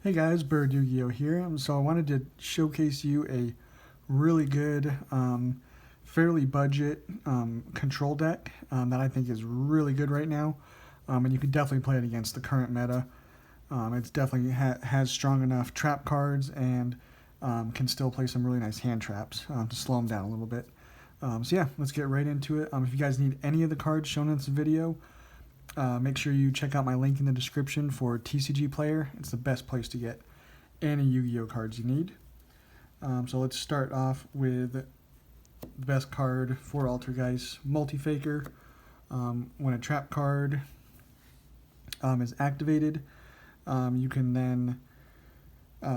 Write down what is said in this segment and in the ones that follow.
Hey guys, Bird Yugioh here. So I wanted to showcase you a really good, fairly budget control deck that I think is really good right now, and you can definitely play it against the current meta. It's definitely has strong enough trap cards and can still play some really nice hand traps to slow them down a little bit. So yeah, let's get right into it. If you guys need any of the cards shown in this video, make sure you check out my link in the description for TCG Player. It's the best place to get any Yu-Gi-Oh cards you need. So let's start off with the best card for Altergeist, Multi-Faker. When a trap card is activated, you can then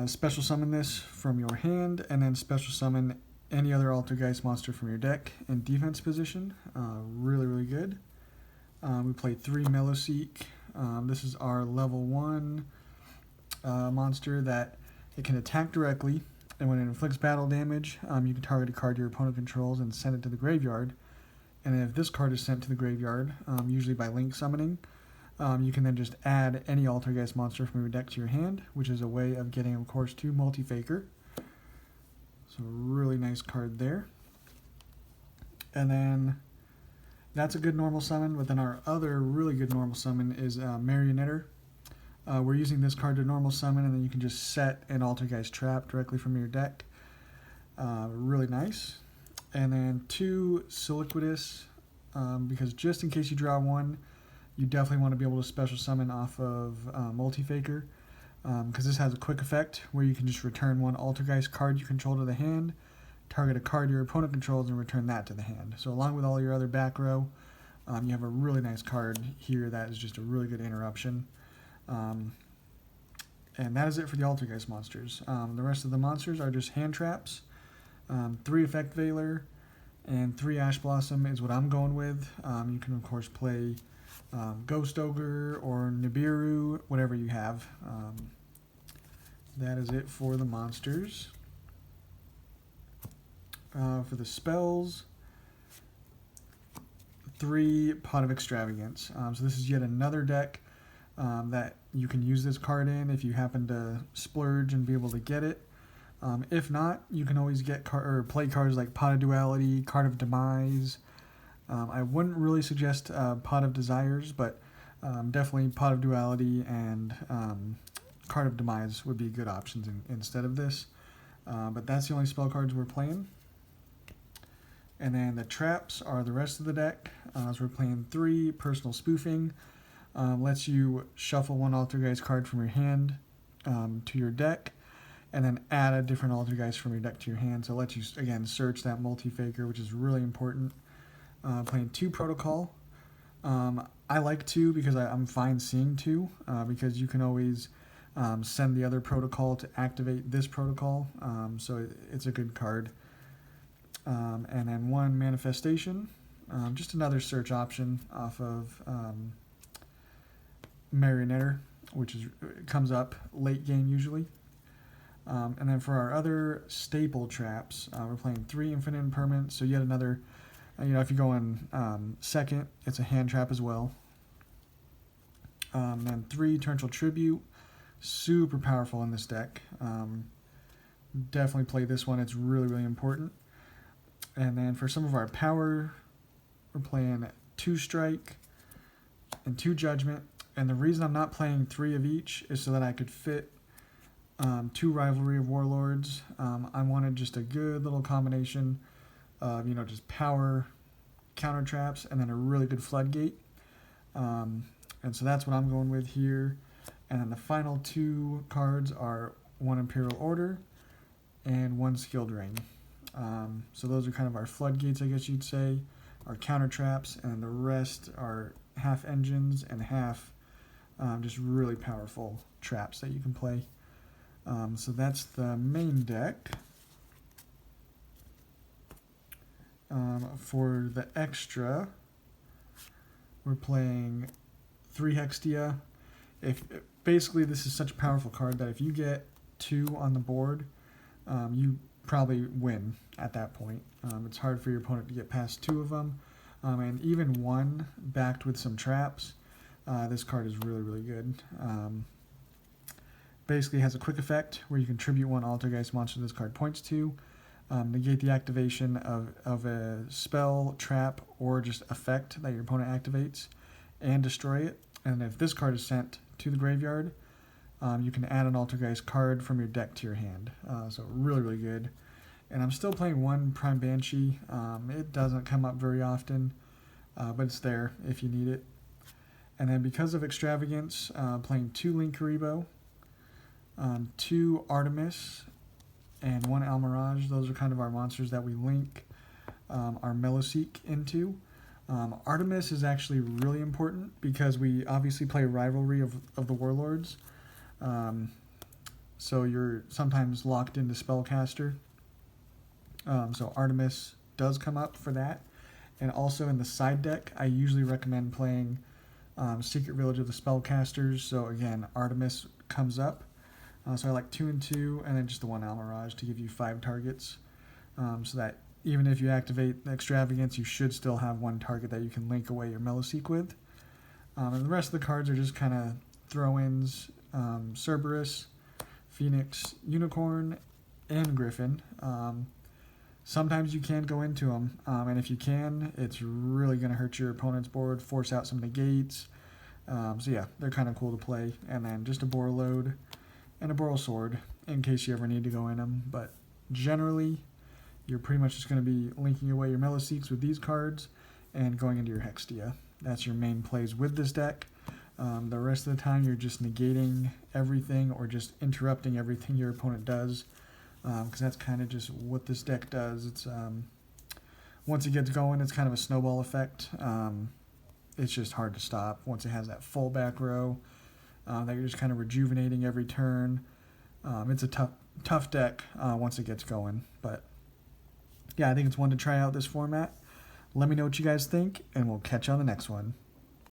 special summon this from your hand and then special summon any other Altergeist monster from your deck in defense position. Really good. We played 3 Meloseek. This is our level 1 monster that it can attack directly, and when it inflicts battle damage, you can target a card your opponent controls and send it to the graveyard. And if this card is sent to the graveyard, usually by link summoning, you can then just add any Altergeist monster from your deck to your hand, which is a way of getting, of course, 2 Multi-Faker. So really nice card there. And then that's a good normal summon, but then our other really good normal summon is Marionetter. We're using this card to normal summon, and then you can just set an Altergeist trap directly from your deck. Really nice. And then 2 Siliquidus, because just in case you draw 1, you definitely want to be able to special summon off of Multi-Faker, because this has a quick effect where you can just return 1 Altergeist card you control to the hand, target a card your opponent controls, and return that to the hand. So along with all your other back row, you have a really nice card here that is just a really good interruption. And that is it for the Altergeist monsters. The rest of the monsters are just hand traps. 3 Effect Veiler and 3 Ash Blossom is what I'm going with. You can, of course, play Ghost Ogre or Nibiru, whatever you have. That is it for the monsters. For the spells, 3 Pot of Extravagance. So this is yet another deck that you can use this card in if you happen to splurge and be able to get it. If not, you can always get play cards like Pot of Duality, Card of Demise. I wouldn't really suggest Pot of Desires, but definitely Pot of Duality and Card of Demise would be good options instead of this. But that's the only spell cards we're playing. And then the traps are the rest of the deck. So we're playing 3 Personal Spoofing. Lets you shuffle 1 Altergeist card from your hand to your deck, and then add a different Altergeist from your deck to your hand. So it lets you, again, search that Multi-Faker, which is really important. Playing 2 Protocol. I like 2 because I'm fine seeing 2, because you can always send the other protocol to activate this protocol. So it's a good card. And then 1 Manifestation, just another search option off of Marionetter, which comes up late game usually. And then for our other staple traps, we're playing 3 Infinite Impermanence, so yet another, if you go in second, it's a hand trap as well. Then 3 Torrential Tribute, super powerful in this deck. Definitely play this one, it's really important. And then for some of our power, we're playing 2 Strike and 2 Judgment. And the reason I'm not playing 3 of each is so that I could fit 2 Rivalry of Warlords. I wanted just a good little combination of, just power, counter traps, and then a really good Floodgate. And so that's what I'm going with here. And then the final 2 cards are 1 Imperial Order and 1 Skilled Ring. So those are kind of our floodgates, I guess you'd say, our counter traps, and the rest are half engines and half just really powerful traps that you can play. So that's the main deck. For the extra, we're playing 3 Hextia. Basically, this is such a powerful card that if you get 2 on the board, you probably win at that point. It's hard for your opponent to get past 2 of them. And even 1 backed with some traps, this card is really good. Basically has a quick effect where you can tribute one Altergeist monster this card points to, negate the activation of a spell, trap, or just effect that your opponent activates, and destroy it. And if this card is sent to the graveyard, you can add an Altergeist card from your deck to your hand. So really, really good. And I'm still playing one Prime Banshee. It doesn't come up very often, but it's there if you need it. And then because of Extravagance, playing 2 Linkuriboh, 2 Artemis, and 1 Almirage. Those are kind of our monsters that we link our Meloseek into. Artemis is actually really important because we obviously play Rivalry of the Warlords. So you're sometimes locked into Spellcaster. So Artemis does come up for that. And also in the side deck, I usually recommend playing Secret Village of the Spellcasters. So again, Artemis comes up. So I like 2 and 2, and then just the 1 Almirage to give you 5 targets. So that even if you activate the Extravagance, you should still have 1 target that you can link away your Meloseek with. And the rest of the cards are just kind of throw-ins. Cerberus, Phoenix, Unicorn, and Griffin. Sometimes you can go into them, and if you can, it's really going to hurt your opponent's board, force out some negates. So yeah, they're kind of cool to play. And then just a Borreload and a Boral Sword in case you ever need to go in them. But generally, you're pretty much just going to be linking away your Meloseeks with these cards and going into your Hextia. That's your main plays with this deck. The rest of the time, you're just negating everything or just interrupting everything your opponent does, because that's kind of just what this deck does. It's once it gets going, it's kind of a snowball effect. It's just hard to stop once it has that full back row that you're just kind of rejuvenating every turn. It's a tough deck once it gets going. But yeah, I think it's one to try out this format. Let me know what you guys think, and we'll catch you on the next one.